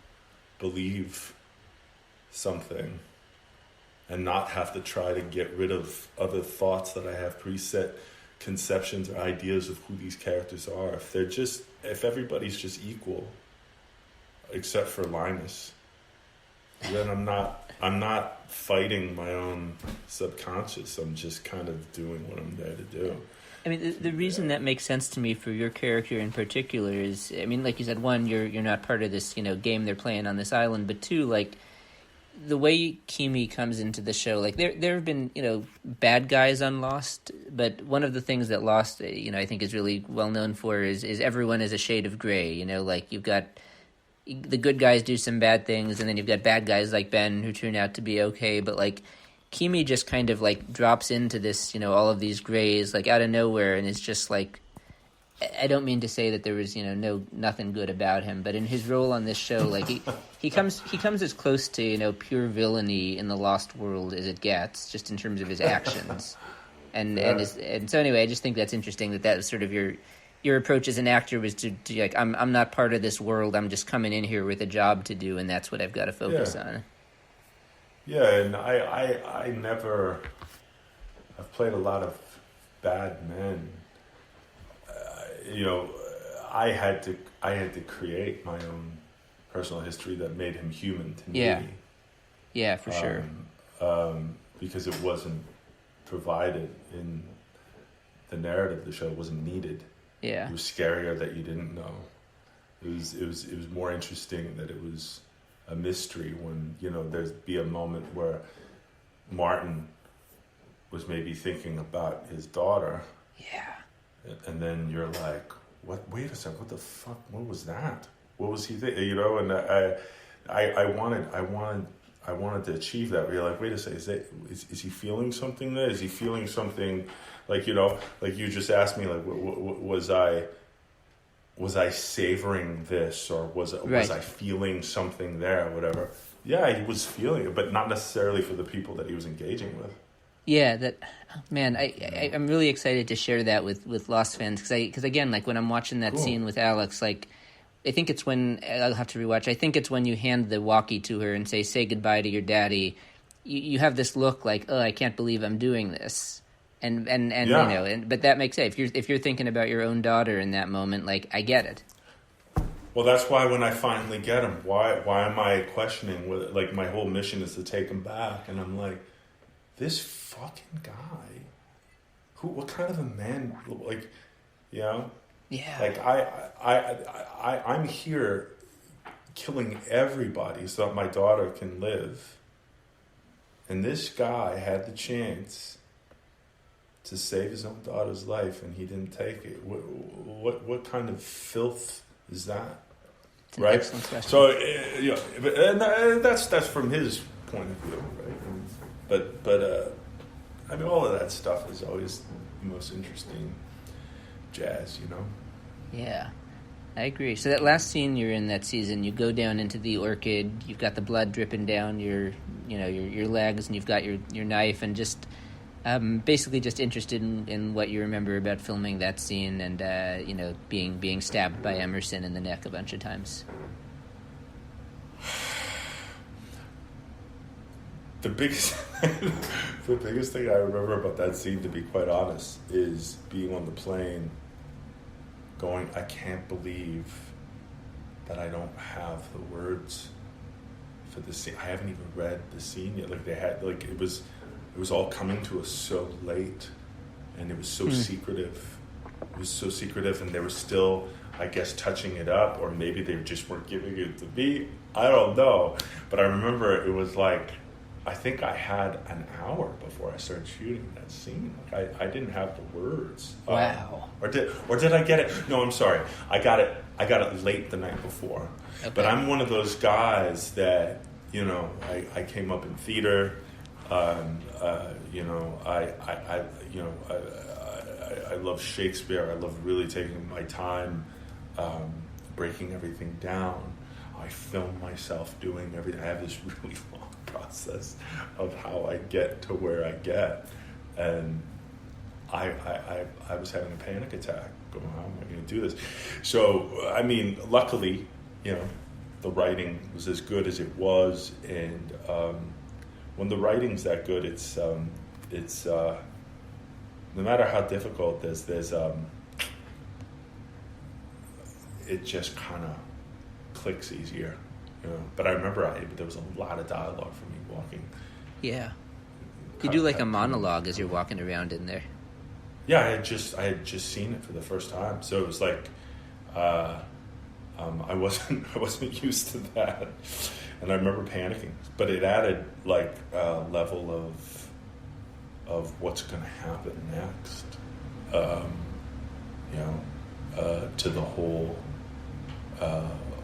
Speaker 6: believe something and not have to try to get rid of other thoughts that I have preset conceptions or ideas of who these characters are, if everybody's just equal except for Linus, then I'm not fighting my own subconscious. I'm just kind of doing what I'm there to do.
Speaker 1: I mean, the reason that makes sense to me for your character in particular is, I mean, like you said, one, you're not part of this, game they're playing on this island, but two, like, the way Keamy comes into the show, like, there have been, bad guys on Lost, but one of the things that Lost, I think is really well known for is everyone is a shade of gray, like, you've got the good guys do some bad things, and then you've got bad guys like Ben who turn out to be okay, but, like, Keamy just kind of, like, drops into this, all of these grays, like, out of nowhere, and it's just, like, I don't mean to say that there was, nothing good about him, but in his role on this show, like, he comes as close to, pure villainy in the Lost world as it gets, just in terms of his actions. And so anyway, I just think that's interesting that was sort of your approach as an actor was to like, I'm not part of this world, I'm just coming in here with a job to do, and that's what I've got to focus on.
Speaker 6: Yeah, and I've played a lot of bad men. I had to create my own personal history that made him human to me. Yeah, for sure. Because it wasn't provided in the narrative of the show. It wasn't needed.
Speaker 1: Yeah,
Speaker 6: it was scarier that you didn't know. It was more interesting that it was a mystery when, there'd be a moment where Martin was maybe thinking about his daughter.
Speaker 1: Yeah.
Speaker 6: And then you're like, what? Wait a second, what the fuck? What was that? What was he thinking? And I wanted to achieve that. Where you're like, wait a second, is he feeling something there? Is he feeling something like, like you just asked me, like, was I savoring this, or was I feeling something there, or whatever? Yeah, he was feeling it, but not necessarily for the people that he was engaging with.
Speaker 1: Yeah, man, I'm really excited to share that with Lost fans, because again, like, when I'm watching that scene with Alex, like, I think it's when, I'll have to rewatch, I think it's when you hand the walkie to her and say goodbye to your daddy, you have this look like, oh, I can't believe I'm doing this. And yeah. But that makes sense. If you're thinking about your own daughter in that moment, like, I get it.
Speaker 6: Well, that's why when I finally get him, why am I questioning whether, like, my whole mission is to take him back, and I'm like, this fucking guy, what kind of a man, like, Yeah. Like, I'm here killing everybody so that my daughter can live, and this guy had the chance to save his own daughter's life, and he didn't take it. What kind of filth is that? Right. So and that's from his point of view, right? But I mean, all of that stuff is always the most interesting jazz,
Speaker 1: Yeah, I agree. So that last scene you're in that season, you go down into the orchid. You've got the blood dripping down your legs, and you've got your knife, and just basically just interested in what you remember about filming that scene, and being stabbed by Emerson in the neck a bunch of times.
Speaker 6: The biggest thing I remember about that scene, to be quite honest, is being on the plane going, I can't believe that I don't have the words for the scene. I haven't even read the scene yet. It was all coming to us so late, and it was so secretive, it was so secretive, and they were still, I guess, touching it up, or maybe they just weren't giving it to me. I don't know. But I remember it was like, I think I had an hour before I started shooting that scene. Like I didn't have the words.
Speaker 1: Wow.
Speaker 6: Or did I get it? No, I'm sorry. I got it late the night before.
Speaker 1: Okay.
Speaker 6: But I'm one of those guys that, you know, I came up in theater. You know, I love Shakespeare. I love really taking my time, breaking everything down. I film myself doing everything. I have this really long process of how I get to where I get, and I was having a panic attack. Going, how am I going to do this? So, I mean, luckily, you know, the writing was as good as it was, and when the writing's that good, it's no matter how difficult there's it just kind of clicks easier, you know. But I remember there was a lot of dialogue for me walking.
Speaker 1: Yeah. You do like a monologue as you're walking around in there.
Speaker 6: Yeah, I had just seen it for the first time, so it was like I wasn't used to that, and I remember panicking. But it added like a level of what's going to happen next, you know, to the whole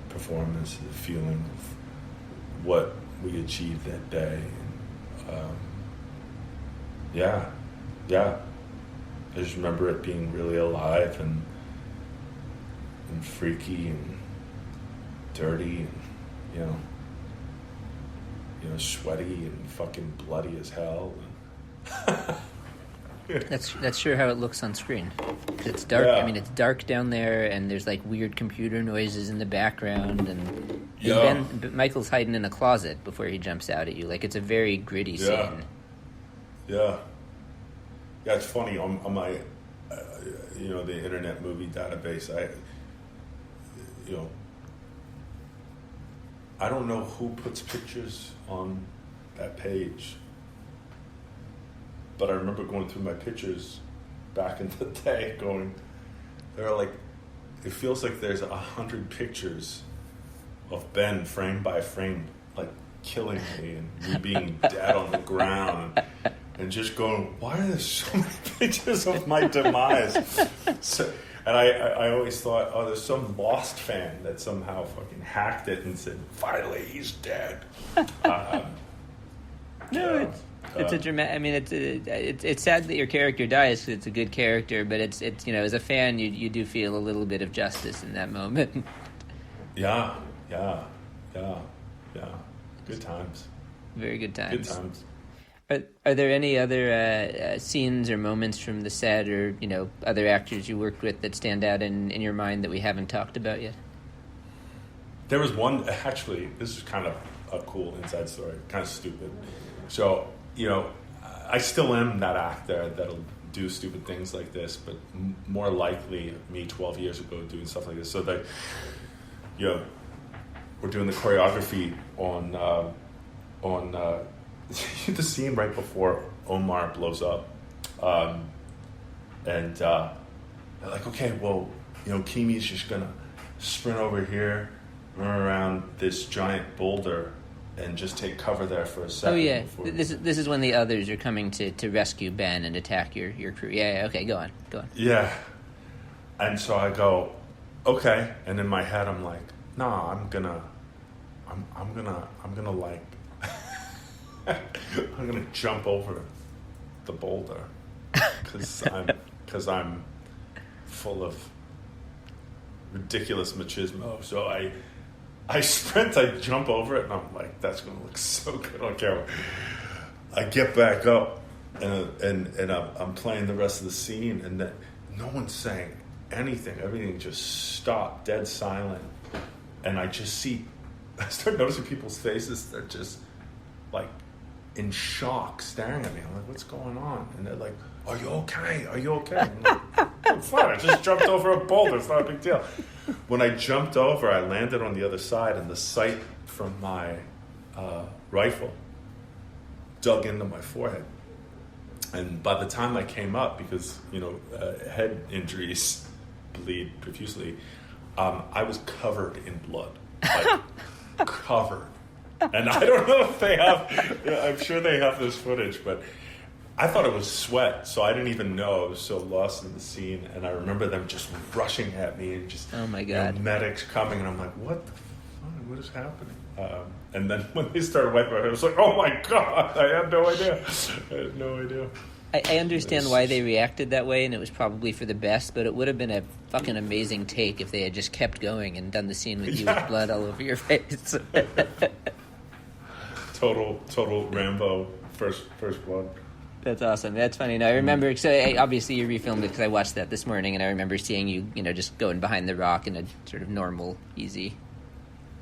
Speaker 6: performance, the feeling of what we achieved that day. And, yeah. I just remember it being really alive and freaky and dirty and, you know, sweaty and fucking bloody as hell.
Speaker 1: That's sure how it looks on screen. It's dark. Yeah. I mean, it's dark down there, and there's like weird computer noises in the background, and Michael's hiding in a closet before he jumps out at you. Like, it's a very gritty scene.
Speaker 6: Yeah, it's funny on my, you know, the Internet Movie Database. I don't know who puts pictures on that page. But I remember going through my pictures back in the day there are like, it feels like there's 100 pictures of Ben frame by frame, like killing me and me being dead on the ground and just going, why are there so many pictures of my demise? And I always thought, oh, there's some Lost fan that somehow fucking hacked it and said, finally, he's dead.
Speaker 1: It's a dramatic. I mean, it's sad that your character dies because it's a good character, but it's you know, as a fan, you do feel a little bit of justice in that moment.
Speaker 6: Yeah. Good times.
Speaker 1: Very good times.
Speaker 6: Good times.
Speaker 1: Are there any other scenes or moments from the set, or, you know, other actors you worked with that stand out in your mind that we haven't talked about yet?
Speaker 6: There was one, actually. This is kind of a cool inside story, kind of stupid. So, you know, I still am that actor that'll do stupid things like this, but more likely me 12 years ago doing stuff like this. So that, you know, we're doing the choreography on the scene right before Omar blows up, and they're like, okay, well, you know, Keamy's just gonna sprint over here, run around this giant boulder, and just take cover there for a second.
Speaker 1: Oh yeah, this is when the others are coming to rescue Ben and attack your crew. Yeah, okay, go on.
Speaker 6: Yeah, and so I go, okay, and in my head I'm like, nah, I'm gonna like, I'm gonna jump over the boulder because I'm full of ridiculous machismo. So I sprint, I jump over it, and I'm like, that's going to look so good on camera. I get back up, and I'm playing the rest of the scene, and then no one's saying anything. Everything just stopped, dead silent. And I start noticing people's faces. They're just, like, in shock, staring at me. I'm like, what's going on? And they're like, are you okay? I'm like, I'm fine. I just jumped over a boulder. It's not a big deal. When I jumped over, I landed on the other side, and the sight from my rifle dug into my forehead. And by the time I came up, because head injuries bleed profusely, I was covered in blood, like covered. And I don't know if they have. I'm sure they have this footage, but I thought it was sweat, so I didn't even know. I was so lost in the scene, and I remember them just rushing at me and just,
Speaker 1: oh my God,
Speaker 6: medics coming, and I'm like, what the fuck? What is happening? And then when they started wiping my head, I was like, oh my God, I had no idea. I had no idea.
Speaker 1: I understand why they reacted that way, and it was probably for the best, but it would have been a fucking amazing take if they had just kept going and done the scene with you with blood all over your face.
Speaker 6: Total Rambo, first blood.
Speaker 1: That's awesome. That's funny. Now, I remember, so obviously you refilmed it because I watched that this morning, and I remember seeing you, just going behind the rock in a sort of normal, easy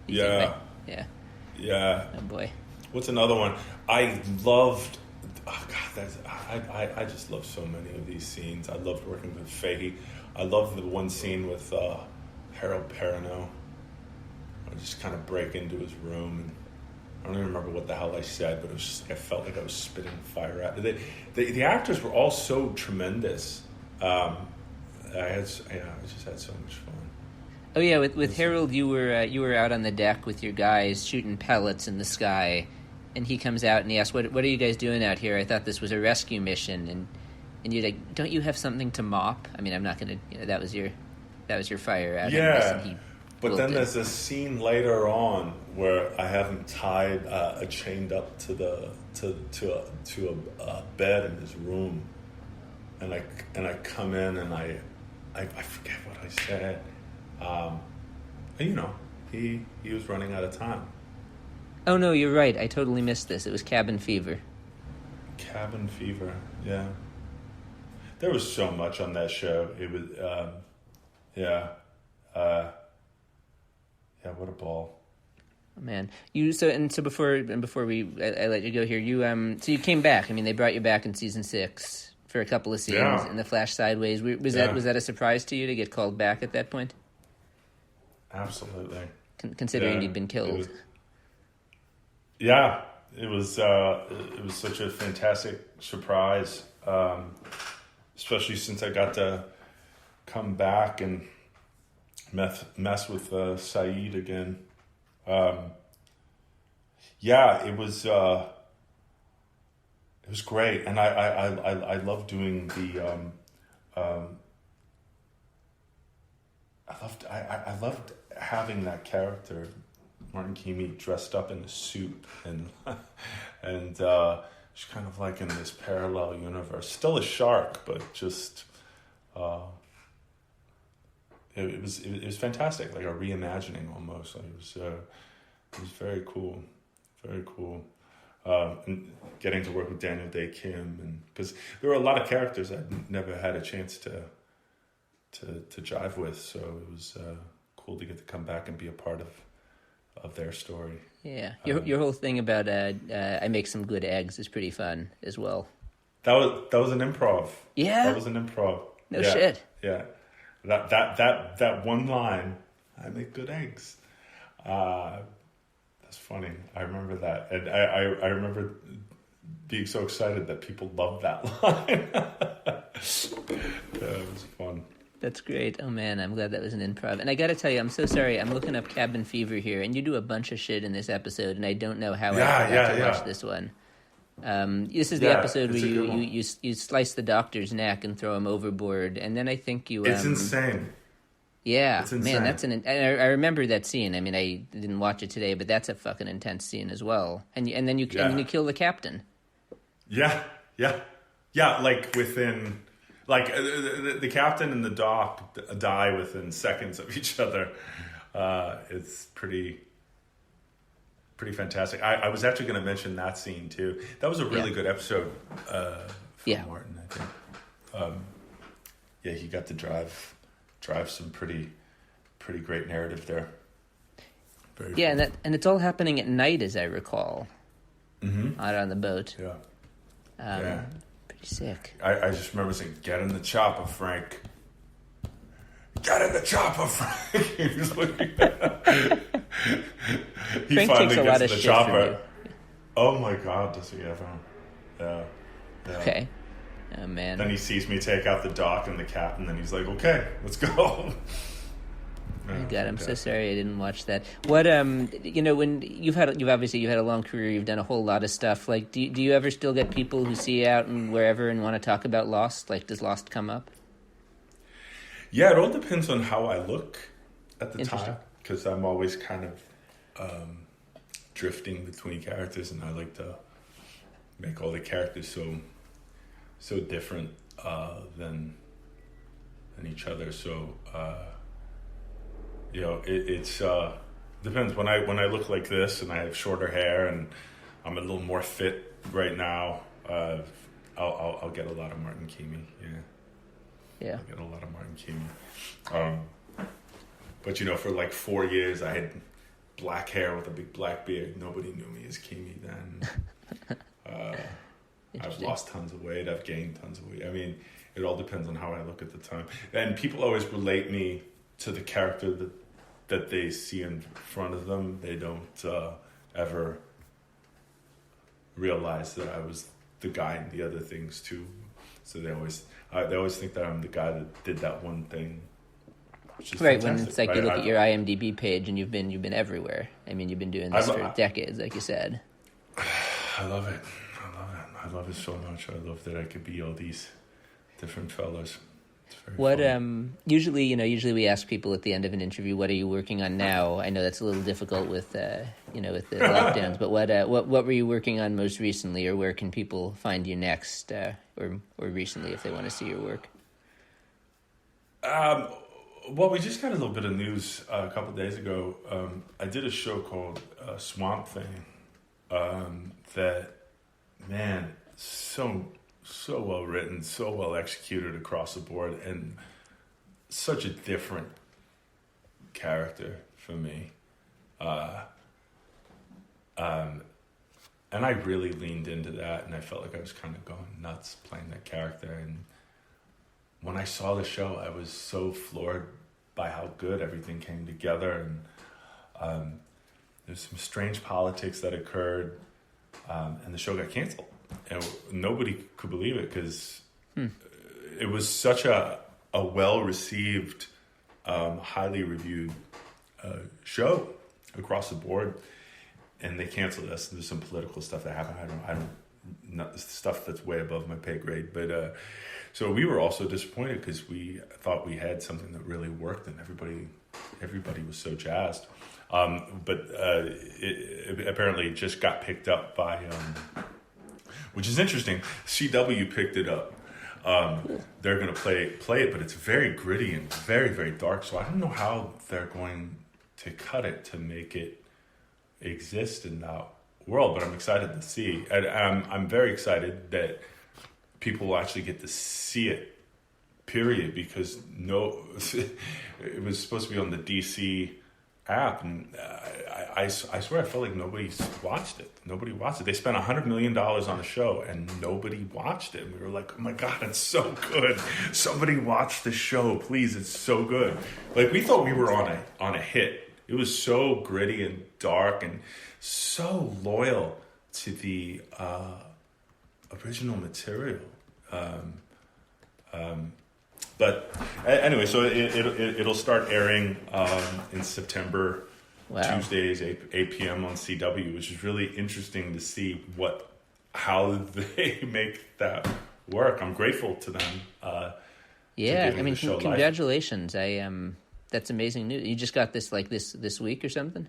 Speaker 6: yeah.
Speaker 1: way. Yeah.
Speaker 6: Yeah.
Speaker 1: Oh, boy.
Speaker 6: What's another one? I loved... Oh, God, I just love so many of these scenes. I loved working with Fahey. I love the one scene with Harold Perrineau. I just kind of break into his room, and I don't even remember what the hell I said, but it was just like I felt like I was spitting fire at it. The actors were all so tremendous. I just had so much fun.
Speaker 1: Oh yeah, with Harold, you were out on the deck with your guys shooting pellets in the sky, and he comes out and he asks, "What are you guys doing out here? I thought this was a rescue mission." And you're like, "Don't you have something to mop?" I mean, I'm not gonna. That was your fire out.
Speaker 6: Yeah. But then there's a scene later on where I have him tied, chained up to a bed in his room, and I come in and I forget what I said. And he was running out of time.
Speaker 1: Oh no, you're right. I totally missed this. It was cabin fever.
Speaker 6: Cabin fever, yeah. There was so much on that show. It was, yeah, what a ball.
Speaker 1: Oh, man, so before I let you go here, so you came back. I mean, they brought you back in season 6 for a couple of scenes in the Flash Sideways. Was that a surprise to you to get called back at that point?
Speaker 6: Absolutely.
Speaker 1: Considering you'd been killed.
Speaker 6: It was such a fantastic surprise, especially since I got to come back and mess with Sayid again. It was great, and I love doing the I loved having that character, Martin Keamy, dressed up in a suit and she's kind of like in this parallel universe, still a shark, but just it was fantastic, like a reimagining almost. Like it was very cool, and getting to work with Daniel Day Kim, and because there were a lot of characters I'd never had a chance to jive with, so it was cool to get to come back and be a part of their story.
Speaker 1: Yeah, your whole thing about I make some good eggs is pretty fun as well.
Speaker 6: That was an improv.
Speaker 1: Yeah,
Speaker 6: that was an improv.
Speaker 1: No shit.
Speaker 6: Yeah, that one line, I make good eggs. That's funny. I remember that, and I remember being so excited that people loved that line. It was fun.
Speaker 1: That's great. Oh, man, I'm glad that was an improv. And I got to tell you, I'm so sorry. I'm looking up Cabin Fever here, and you do a bunch of shit in this episode, and I don't know how I forgot to watch this one. This is the episode where you slice the doctor's neck and throw him overboard, and then I think you...
Speaker 6: It's insane.
Speaker 1: Yeah,
Speaker 6: it's insane.
Speaker 1: Man, I remember that scene. I mean, I didn't watch it today, but that's a fucking intense scene as well. And then you kill the captain.
Speaker 6: Yeah, like within... Like, the captain and the doc die within seconds of each other. It's pretty fantastic. I was actually going to mention that scene, too. That was a really good episode for Martin, I think. He got to drive some pretty great narrative there. Very fun.
Speaker 1: and it's all happening at night, as I recall.
Speaker 6: Mm-hmm.
Speaker 1: Out on the boat.
Speaker 6: Yeah.
Speaker 1: Sick.
Speaker 6: I just remember saying, "Get in the chopper, Frank. Get in the chopper, Frank." He was looking. He
Speaker 1: Frank
Speaker 6: finally
Speaker 1: takes a
Speaker 6: gets
Speaker 1: lot
Speaker 6: in
Speaker 1: of
Speaker 6: the
Speaker 1: shit
Speaker 6: chopper.
Speaker 1: from you.
Speaker 6: Oh my God, does he ever? Yeah.
Speaker 1: Okay. Oh, man.
Speaker 6: Then he sees me take out the dock and the cap, and then he's like, "Okay, let's go."
Speaker 1: Oh, God, I'm so sorry I didn't watch that. What when you've had a long career, you've done a whole lot of stuff. Like, do you ever still get people who see you out and wherever and want to talk about Lost? Like, does Lost come up?
Speaker 6: Yeah, it all depends on how I look at the time, because I'm always kind of drifting between characters, and I like to make all the characters so different than each other. So it's depends. When I look like this and I have shorter hair and I'm a little more fit right now, I'll get a lot of Martin Keamy. Yeah. I get a lot of Martin Keamy. But for like 4 years, I had black hair with a big black beard. Nobody knew me as Keamy then. I've lost tons of weight. I've gained tons of weight. I mean, it all depends on how I look at the time. And people always relate me to the character that they see in front of them. They don't ever realize that I was the guy in the other things too. So they always think that I'm the guy that did that one thing.
Speaker 1: Right, when it's like you look at your IMDb page and you've been everywhere. I mean, you've been doing this for decades, like you said.
Speaker 6: I love it. I love it so much. I love that I could be all these different fellas.
Speaker 1: What usually we ask people at the end of an interview, what are you working on now? I know that's a little difficult with with the lockdowns, but what were you working on most recently, or where can people find you next, or recently if they want to see your work?
Speaker 6: Well, we just got a little bit of news a couple of days ago. I did a show called Swamp Thing that, man, so well written, so well executed across the board, and such a different character for me. And I really leaned into that, and I felt like I was kind of going nuts playing that character. And when I saw the show, I was so floored by how good everything came together. And there's some strange politics that occurred, and the show got canceled. And nobody could believe it, because it was such a well-received, highly reviewed show across the board, and they canceled us. There's some political stuff that happened. I don't not stuff that's way above my pay grade, but so we were also disappointed, because we thought we had something that really worked, and everybody was so jazzed. But it apparently just got picked up by. Which is interesting. CW picked it up. They're going to play it, but it's very gritty and very, very dark. So I don't know how they're going to cut it to make it exist in that world. But I'm excited to see. And I'm very excited that people will actually get to see it. Period. Because it was supposed to be on the DC app, and I swear I felt like nobody watched it. Nobody watched it. They spent $100 million on the show, and nobody watched it. And we were like, oh my God, it's so good. Somebody watch the show, please. It's so good. Like, we thought we were on a hit. It was so gritty and dark and so loyal to the original material. But anyway, so it'll start airing in September. Wow. Tuesdays, 8 p.m. on CW, which is really interesting to see how they make that work. I'm grateful to them.
Speaker 1: Yeah, I mean, congratulations! That's amazing news. You just got this this week or something?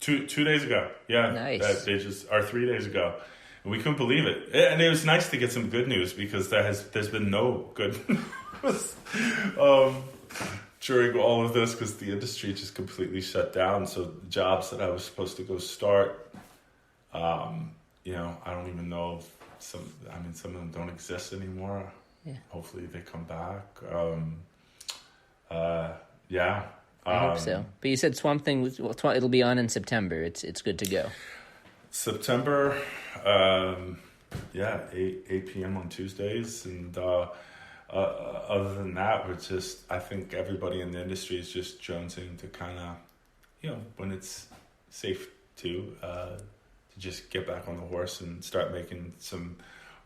Speaker 6: 2 days ago. Yeah,
Speaker 1: nice.
Speaker 6: They just are 3 days ago. And we couldn't believe it. And it was nice to get some good news, because there's been no good news during all of this, because the industry just completely shut down. So the jobs that I was supposed to go start, I don't even know if some of them don't exist anymore. Yeah. Hopefully they come back. Yeah.
Speaker 1: I hope so. But you said Swamp Thing it'll be on in September. It's good to go.
Speaker 6: September, 8 p.m. on Tuesdays, and other than that, I think everybody in the industry is just jonesing to kind of, when it's safe to just get back on the horse and start making some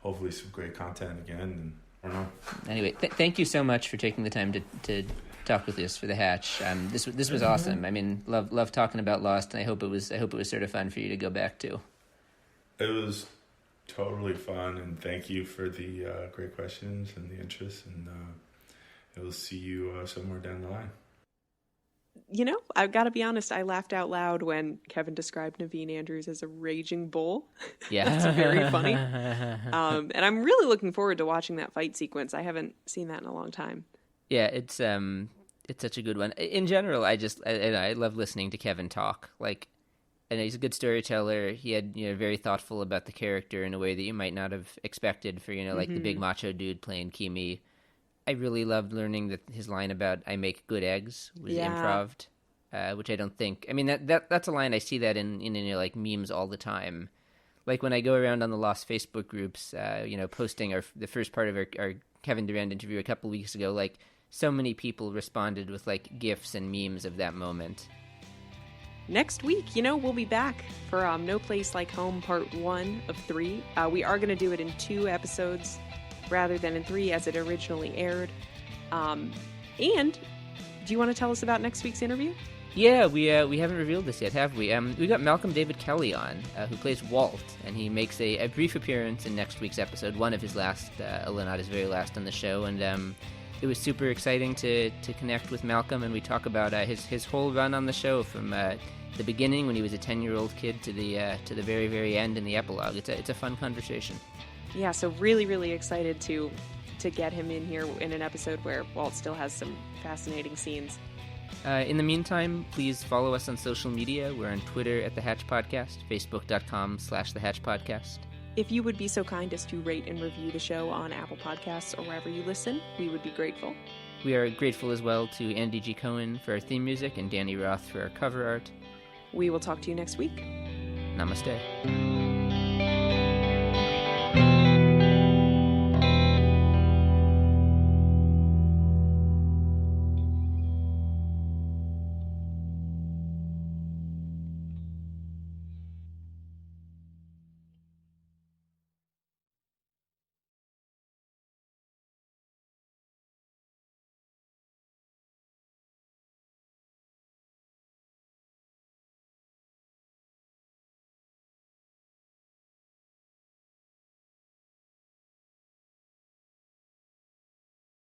Speaker 6: hopefully some great content again. And I don't know.
Speaker 1: Anyway, thank you so much for taking the time to talk with us for the Hatch. This was awesome. I mean, love talking about Lost, and I hope it was sort of fun for you to go back to.
Speaker 6: It was totally fun, and thank you for the great questions and the interest, and we'll see you somewhere down the line.
Speaker 2: You know, I've got to be honest, I laughed out loud when Kevin described Naveen Andrews as a raging bull.
Speaker 1: Yeah.
Speaker 2: That's very funny. And I'm really looking forward to watching that fight sequence. I haven't seen that in a long time.
Speaker 1: Yeah, it's such a good one. In general, I love listening to Kevin talk. Like, and he's a good storyteller. He had, very thoughtful about the character in a way that you might not have expected for, like the big macho dude playing Keamy. I really loved learning that his line about "I make good eggs" was improv'd, which I don't think. I mean, that's a line I see that in like memes all the time. Like when I go around on the Lost Facebook groups, posting the first part of our Kevin Durand interview a couple weeks ago. Like so many people responded with like GIFs and memes of that moment.
Speaker 2: Next week, we'll be back for No Place Like Home Part 1 of 3. We are going to do it in 2 episodes rather than in 3 as it originally aired. And do you want to tell us about next week's interview?
Speaker 1: Yeah, we haven't revealed this yet, have we? We got Malcolm David Kelly on, who plays Walt, and he makes a brief appearance in next week's episode, one of his last, although not his very last on the show, and it was super exciting to connect with Malcolm, and we talk about his whole run on the show from the beginning when he was a 10-year-old kid to the very, very end in the epilogue. It's a fun conversation.
Speaker 2: Yeah, so really, really excited to get him in here in an episode where Walt still has some fascinating scenes.
Speaker 1: In the meantime, please follow us on social media. We're on Twitter at The Hatch Podcast, Facebook.com/The Hatch Podcast.
Speaker 2: If you would be so kind as to rate and review the show on Apple Podcasts or wherever you listen, we would be grateful.
Speaker 1: We are grateful as well to Andy G. Cohen for our theme music and Danny Roth for our cover art.
Speaker 2: We will talk to you next week.
Speaker 1: Namaste.